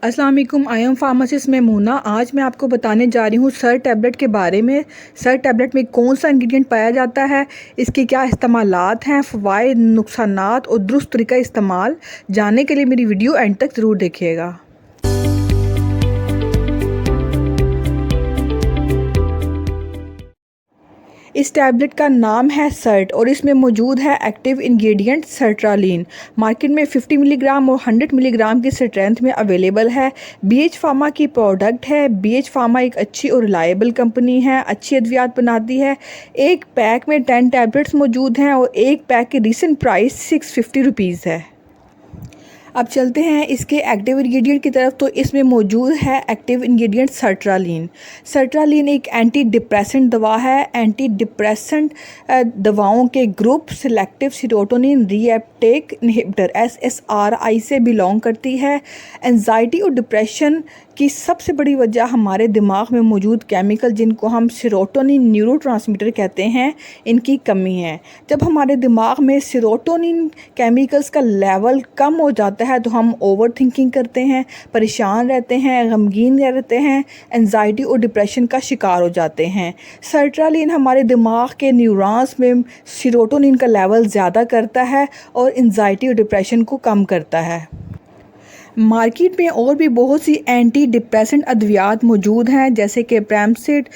अस्सलाम वालेकुम, I am pharmacist Maimuna. आज मैं आपको बताने जा रही हूँ सर टैबलेट के बारे में। सर टैबलेट में कौन सा इंग्रेडिएंट पाया जाता है, इसके क्या इस्तेमालात हैं, फ़वाइद, नुकसानात और दुरुस्त तरीका इस्तेमाल जानने के लिए मेरी वीडियो एंड तक ज़रूर देखिएगा। इस टैबलेट का नाम है सर्ट और इसमें मौजूद है एक्टिव इंग्रेडिएंट सर्ट्रालीन। मार्केट में 50 मिलीग्राम और 100 मिलीग्राम की स्ट्रेंथ में अवेलेबल है। BH फार्मा की प्रोडक्ट है। BH फार्मा एक अच्छी और रिलायबल कंपनी है, अच्छी अद्वियात बनाती है। एक पैक में 10 टैबलेट्स मौजूद हैं और एक पैक की रीसेंट प्राइस 650 रुपीज़ है। अब चलते हैं इसके एक्टिव इंग्रेडिएंट की तरफ। तो इसमें मौजूद है एक्टिव इंग्रेडिएंट सर्ट्रालीन। सर्ट्रालीन एक एंटी डिप्रेसेंट दवा है। एंटी डिप्रेसेंट दवाओं के group selective serotonin reuptake inhibitor SSRI से बिलोंग करती है। एंजाइटी और डिप्रेशन की सबसे बड़ी वजह हमारे दिमाग में मौजूद केमिकल, जिनको हम सेरोटोनिन न्यूरोट्रांसमीटर कहते हैं, इनकी कमी है। जब हमारे दिमाग में सेरोटोनिन केमिकल्स का लेवल कम हो जाता है तो हम ओवर थिंकिंग करते हैं, परेशान रहते हैं, गमगीन रहते हैं, एंजाइटी और डिप्रेशन का शिकार हो जाते हैं। सर्ट्रालीन हमारे दिमाग के न्यूरॉन्स में सेरोटोनिन का लेवल ज़्यादा करता है और एंजाइटी और डिप्रेशन को कम करता है। मार्केट में और भी बहुत सी एंटी डिप्रेसेंट अद्वियात मौजूद हैं, जैसे कि प्रेमसिड,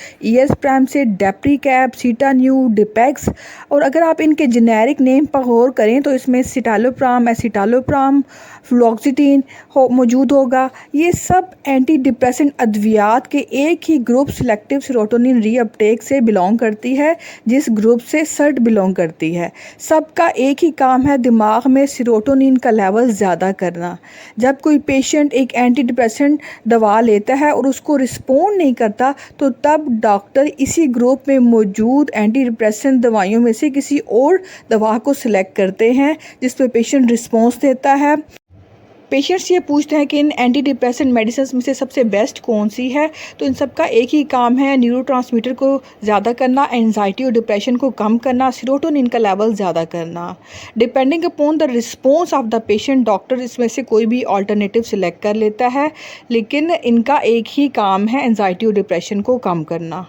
प्रेमसिड, डेप्रीकैप, सीटान्यू, डिपेक्स। और अगर आप इनके जेनेरिक नेम पर गौर करें तो इसमें सिटालोप्राम, एसिटालोप्राम, फ्लोक्सिटिन मौजूद होगा। ये सब एंटी डिप्रेसेंट अद्वियात के एक ही ग्रुप सेलेक्टिव सेरोटोनिन रीअपटेक से बिलोंग करती है, जिस ग्रुप से सर्ट बिलोंग करती है। सबका एक ही काम है, दिमाग में सेरोटोनिन का लेवल ज़्यादा करना। जब कोई पेशेंट एक एंटी डिप्रेसेंट दवा लेता है और उसको रिस्पॉन्ड नहीं करता तो तब डॉक्टर इसी ग्रुप में मौजूद एंटी डिप्रेसेंट दवाइयों में से किसी और दवा को सिलेक्ट करते हैं जिस पर पेशेंट रिस्पॉन्स देता है। पेशेंट्स ये पूछते हैं कि इन एंटी डिप्रेसेंट मेडिसिन में से सबसे बेस्ट कौन सी है, तो इन सब का एक ही काम है, न्यूरोट्रांसमीटर को ज़्यादा करना, एंजाइटी और डिप्रेशन को कम करना, सेरोटोनिन का लेवल ज़्यादा करना। Depending upon the response of the patient doctor इसमें से कोई भी अल्टरनेटिव सिलेक्ट कर लेता है, लेकिन इनका एक ही काम है, एंजाइटी और डिप्रेशन को कम करना।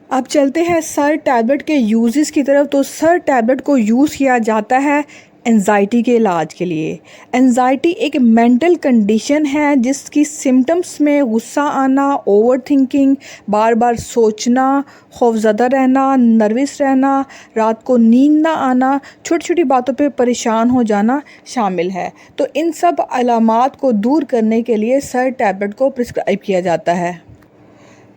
अब चलते हैं सर टैबलेट के यूजेस की तरफ। तो सर टैबलेट को यूज़ किया जाता है एंजाइटी के इलाज के लिए। एंजाइटी एक मेंटल कंडीशन है जिसकी सिम्टम्स में गुस्सा आना, ओवर थिंकिंग, बार बार सोचना, खौफज़दा रहना, नर्वस रहना, रात को नींद ना आना, छोटी छोटी बातों पे परेशान हो जाना शामिल है। तो इन सब अलामात को दूर करने के लिए सर टैबलेट को प्रिस्क्राइब किया जाता है।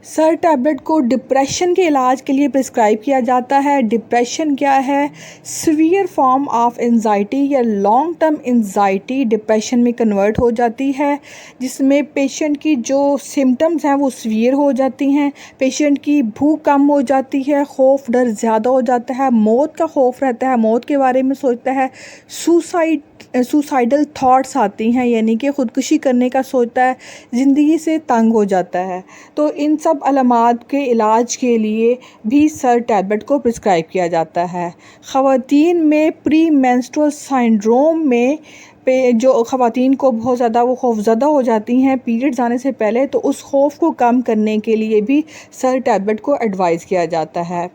सर टैबलेट को डिप्रेशन के इलाज के लिए प्रिस्क्राइब किया जाता है। डिप्रेशन क्या है? सीवियर फॉर्म ऑफ एंजाइटी या लॉन्ग टर्म एंजाइटी डिप्रेशन में कन्वर्ट हो जाती है, जिसमें पेशेंट की जो सिम्टम्स हैं वो सीवियर हो जाती हैं। पेशेंट की भूख कम हो जाती है, खौफ डर ज़्यादा हो जाता है, मौत का खौफ रहता है, मौत के बारे में सोचता है, सुसाइडल थॉट्स आती हैं, यानी कि ख़ुदकुशी करने का सोचता है, ज़िंदगी से तंग हो जाता है। तो इन सब अलामात के इलाज के लिए भी सर टैबलेट को प्रिस्क्राइब किया जाता है। ख़वातीन में प्री मेंस्ट्रुअल सिंड्रोम में जो ख़वातीन को बहुत ज़्यादा वो खौफज़दा हो जाती हैं पीरियड्स आने से पहले, तो उस खौफ को कम करने के लिए भी सर टैबलेट को एडवाइज़ किया जाता है।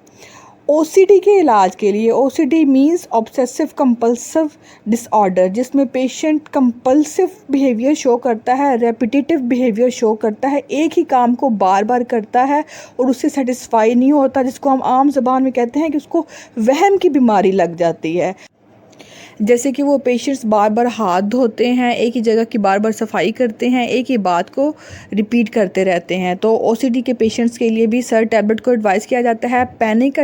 OCD के इलाज के लिए, OCD means obsessive compulsive disorder, जिसमें पेशेंट कंपल्सिव बिहेवियर शो करता है, रेपिटेटिव बिहेवियर शो करता है, एक ही काम को बार बार करता है और उससे सेटिस्फाई नहीं होता, जिसको हम आम ज़बान में कहते हैं कि उसको वहम की बीमारी लग जाती है। जैसे कि वो पेशेंट्स बार बार हाथ धोते हैं, एक ही जगह की बार बार सफाई करते हैं, एक ही बात को रिपीट करते रहते हैं। तो OCD के पेशेंट्स के लिए भी सर टैबलेट को एडवाइस किया जाता है। पैनिक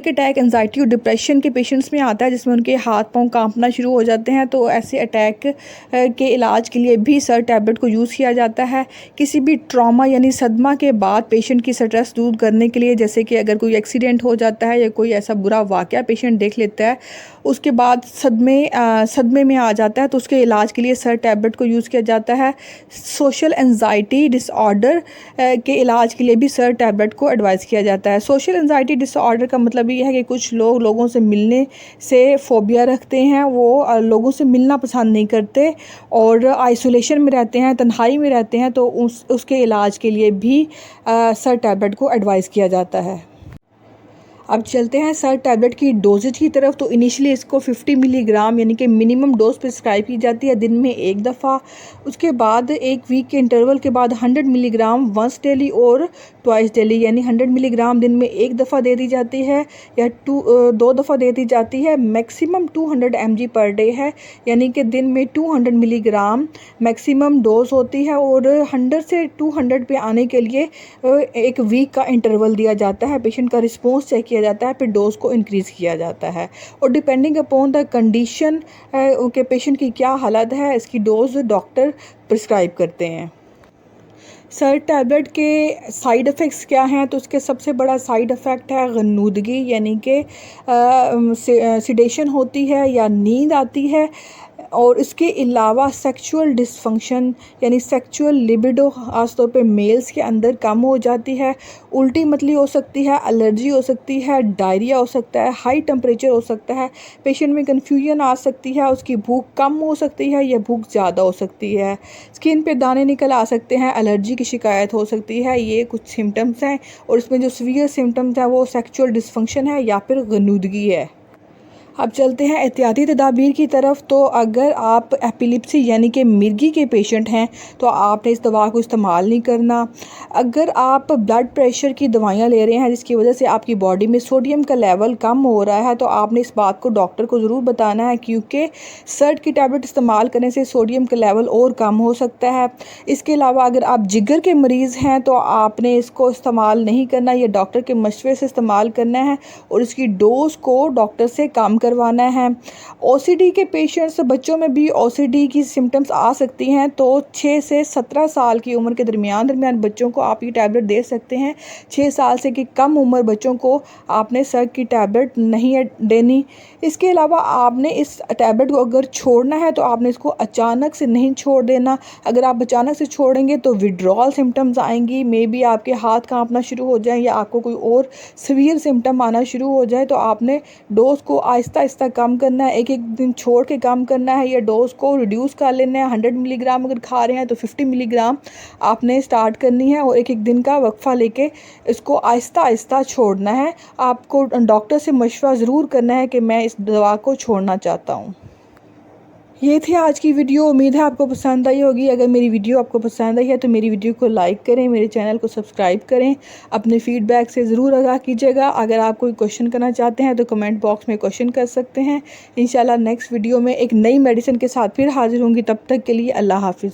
अटैक एंजाइटी और डिप्रेशन के पेशेंट्स में आता है, जिसमें उनके हाथ पांव कांपना शुरू हो जाते हैं, तो ऐसे अटैक के इलाज के लिए भी सर टैबलेट को यूज़ किया जाता है। किसी भी ट्रॉमा यानी सदमा के बाद पेशेंट की स्ट्रेस दूर करने के लिए, जैसे कि अगर कोई एक्सीडेंट हो जाता है या कोई ऐसा बुरा वाक़या पेशेंट देख लेता है, उसके बाद बाद सदमे में आ जाता है तो उसके इलाज के लिए सर टैबलेट को यूज़ किया जाता है। सोशल एंजाइटी डिसऑर्डर के इलाज के लिए भी सर टैबलेट को एडवाइस किया जाता है। सोशल एंजाइटी डिसऑर्डर का मतलब ये है कि कुछ लोग लोगों से मिलने से फ़ोबिया रखते हैं, वो लोगों से मिलना पसंद नहीं करते और आइसोलेशन में रहते हैं, तन्हाई में रहते हैं, तो उसके इलाज के लिए भी सर टैबलेट को एडवाइस किया जाता है। अब चलते हैं सर टैबलेट की डोजेज की तरफ। तो इनिशियली इसको 50 मिलीग्राम यानी कि मिनिमम डोज प्रिस्क्राइब की जाती है दिन में एक दफ़ा। उसके बाद एक वीक के इंटरवल के बाद 100 मिलीग्राम वंस डेली और ट्वाइस डेली, यानी 100 मिलीग्राम दिन में एक दफ़ा दे दी जाती है या दो दफ़ा दे दी जाती है। मैक्सिमम 200 mg पर डे है, यानी कि दिन में 200 मिलीग्राम मैक्सिमम डोज होती है और 100 से 200 पे आने के लिए एक वीक का इंटरवल दिया जाता है। पेशेंट का रिस्पॉन्स चेक किया जाता है, फिर डोज को इंक्रीज़ किया जाता है और डिपेंडिंग अपॉन द कंडीशन के पेशेंट की क्या हालत है, इसकी डोज डॉक्टर प्रिस्क्राइब करते हैं। सर टैबलेट के साइड इफ़ेक्ट्स क्या हैं? तो उसके सबसे बड़ा साइड इफ़ेक्ट है गन्नूदगी, यानी कि सिडेशन होती है या नींद आती है। और इसके अलावा सेक्सुअल डिसफंक्शन यानी सेक्सुअल लिबिडो ख़ास तौर पे मेल्स के अंदर कम हो जाती है। उल्टी मतली हो सकती है, एलर्जी हो सकती है, डायरिया हो सकता है, हाई टेम्परेचर हो सकता है, पेशेंट में कन्फ्यूजन आ सकती है, उसकी भूख कम हो सकती है या भूख ज़्यादा हो सकती है, स्किन पे दाने निकल आ सकते हैं, एलर्जी की शिकायत हो सकती है। ये कुछ सिम्टम्स हैं और इसमें जो सीवियर सिम्टम्स हैं वो सेक्सुअल डिसफंक्शन है या फिर गन्नूदगी है। अब चलते हैं एहतियाती तदाबीर की तरफ। तो अगर आप एपिलिप्सी यानी कि मिर्गी के पेशेंट हैं तो आपने इस दवा को इस्तेमाल नहीं करना। अगर आप ब्लड प्रेशर की दवाइयाँ ले रहे हैं जिसकी वजह से आपकी बॉडी में सोडियम का लेवल कम हो रहा है तो आपने इस बात को डॉक्टर को ज़रूर बताना है, क्योंकि सर्ट की टैबलेट इस्तेमाल करने से सोडियम का लेवल और कम हो सकता है। इसके अलावा अगर आप जिगर के मरीज़ हैं तो आपने इसको इस्तेमाल नहीं करना, या डॉक्टर के मशवरे से इस्तेमाल करना है और इसकी डोज को डॉक्टर से कम करवाना है। ओसीडी के पेशेंट्स, बच्चों में भी ओसीडी की सिम्टम्स आ सकती हैं, तो 6 से 17 साल की उम्र के दरमियान बच्चों को आप ये टैबलेट दे सकते हैं। 6 साल से की कम उम्र बच्चों को आपने सर की टैबलेट नहीं देनी। इसके अलावा आपने इस टैबलेट को अगर छोड़ना है तो आपने इसको अचानक से नहीं छोड़ देना। अगर आप अचानक से छोड़ेंगे तो विड्रॉल सिम्टम्स आएंगी, मे बी आपके हाथ कांपना शुरू हो जाए या आपको कोई और सीवियर सिम्टम आना शुरू हो जाए, तो आपने डोज को आहिस्ता आहिस्ता कम करना है, एक एक दिन छोड़ के कम करना है या डोज को रिड्यूस कर लेना है। 100 मिलीग्राम अगर खा रहे हैं तो 50 मिलीग्राम आपने स्टार्ट करनी है और एक एक दिन का वक्फा लेके इसको आहिस्ता आहिस्ता छोड़ना है। आपको डॉक्टर से मशवरा ज़रूर करना है कि मैं इस दवा को छोड़ना चाहता हूँ। ये थी आज की वीडियो, उम्मीद है आपको पसंद आई होगी। अगर मेरी वीडियो आपको पसंद आई है तो मेरी वीडियो को लाइक करें, मेरे चैनल को सब्सक्राइब करें, अपने फीडबैक से ज़रूर आगाह कीजिएगा। अगर आप कोई क्वेश्चन करना चाहते हैं तो कमेंट बॉक्स में क्वेश्चन कर सकते हैं। इंशाल्लाह नेक्स्ट वीडियो में एक नई मेडिसिन के साथ फिर हाजिर होंगी। तब तक के लिए अल्लाह हाफिज़।